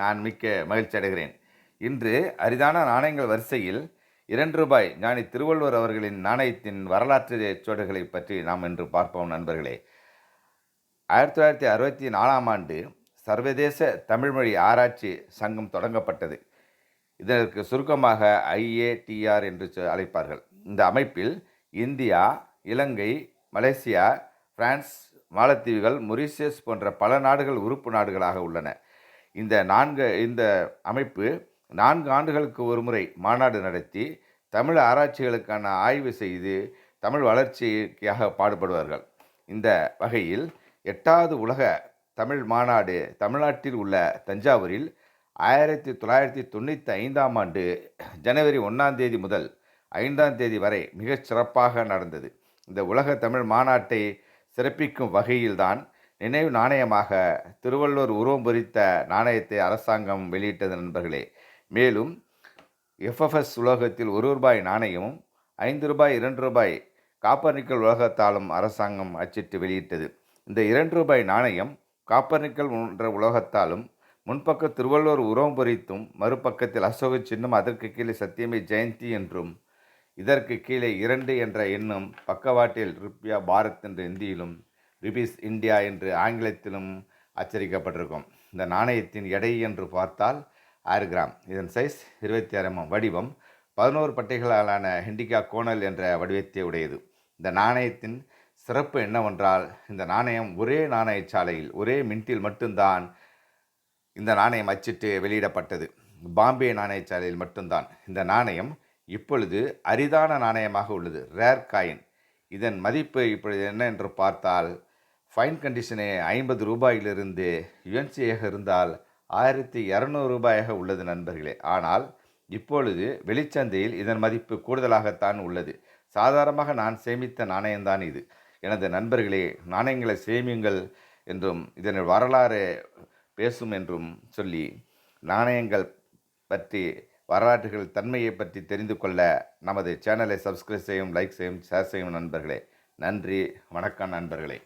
நான் மிக்க மகிழ்ச்சி அடைகிறேன். இன்று அரிதான நாணயங்கள் வரிசையில் ரூ. 2 ஞானி திருவள்ளுவர் அவர்களின் நாணயத்தின் வரலாற்று சுவடுகளை பற்றி நாம் இன்று பார்ப்போம் நண்பர்களே. 1964ஆம் ஆண்டு சர்வதேச தமிழ்மொழி ஆராய்ச்சி சங்கம் தொடங்கப்பட்டது. இதற்கு சுருக்கமாக IATR என்று அழைப்பார்கள். இந்த அமைப்பில் இந்தியா, இலங்கை, மலேசியா, பிரான்ஸ், மாலத்தீவுகள், மொரீஷியஸ் போன்ற பல நாடுகள் உறுப்பு நாடுகளாக உள்ளன. இந்த அமைப்பு 4 ஆண்டுகளுக்கு ஒரு முறை மாநாடு நடத்தி தமிழ் ஆராய்ச்சிகளுக்கான ஆய்வு செய்து தமிழ் வளர்ச்சிக்காக பாடுபடுவார்கள். இந்த வகையில் 8வது உலக தமிழ் மாநாடு தமிழ்நாட்டில் உள்ள தஞ்சாவூரில் 1995ஆம் ஆண்டு ஜனவரி 1ஆம் தேதி முதல் 5ஆம் தேதி வரை மிகச் சிறப்பாக நடந்தது. இந்த உலக தமிழ் மாநாட்டை சிறப்பிக்கும் வகையில்தான் நினைவு நாணயமாக திருவள்ளுவர் உருவம் பொறித்த நாணயத்தை அரசாங்கம் வெளியிட்டது நண்பர்களே. மேலும் FFS உலோகத்தில் ரூ. 1 நாணயமும் ரூ. 5, ரூ. 2 காப்பர்நிக்கல் உலோகத்தாலும் அரசாங்கம் அச்சிட்டு வெளியிட்டது. இந்த ரூ. 2 நாணயம் காப்பர்நிக்கல் என்ற உலோகத்தாலும் முன்பக்க திருவள்ளுவர் உருவம் பொறித்தும் மறுபக்கத்தில் அசோக சின்னம், அதற்கு கீழே சத்தியமே ஜெயந்தி என்றும் இதற்கு கீழே 2 என்ற எண்ணும் பக்கவாட்டில் ருப்பியா பாரத் என்ற இந்தியிலும் ருபீஸ் இந்தியா என்று ஆங்கிலத்திலும் அச்சரிக்கப்பட்டிருக்கும். இந்த நாணயத்தின் எடை என்று பார்த்தால் 6 கிராம். இதன் சைஸ் 26 mm. வடிவம் 11 பட்டைகளாலான ஹெண்டிகா கோணல் என்ற வடிவத்தை உடையது. இந்த நாணயத்தின் சிறப்பு என்னவென்றால், இந்த நாணயம் ஒரே நாணயச்சாலையில் ஒரே மின்ட்டில் மட்டும்தான் இந்த நாணயம் அச்சிட்டு வெளியிடப்பட்டது. பாம்பே நாணயச்சாலையில் மட்டும்தான். இந்த நாணயம் இப்பொழுது அரிதான நாணயமாக உள்ளது, ரேர் காயின். இதன் மதிப்பு இப்பொழுது என்ன என்று பார்த்தால், ஃபைன் கண்டிஷனே 50 ரூபாயிலிருந்து UNCயாக இருந்தால் 1200 ரூபாயாக உள்ளது நண்பர்களே. ஆனால் இப்பொழுது வெளிச்சந்தையில் இதன் மதிப்பு கூடுதலாகத்தான் உள்ளது. சாதாரணமாக நான் சேமித்த நாணயம்தான் இது. எனது நண்பர்களே, நாணயங்களை சேமியுங்கள் என்றும் இதன் வரலாறு பேசும் என்றும் சொல்லி, நாணயங்கள் பற்றி வரலாற்றுகள் தன்மையை பற்றி தெரிந்து கொள்ள நமது சேனலை சப்ஸ்கிரைப் செய்யும், லைக் செய்யும், ஷேர் செய்யும் நண்பர்களே. நன்றி, வணக்கம் நண்பர்களே.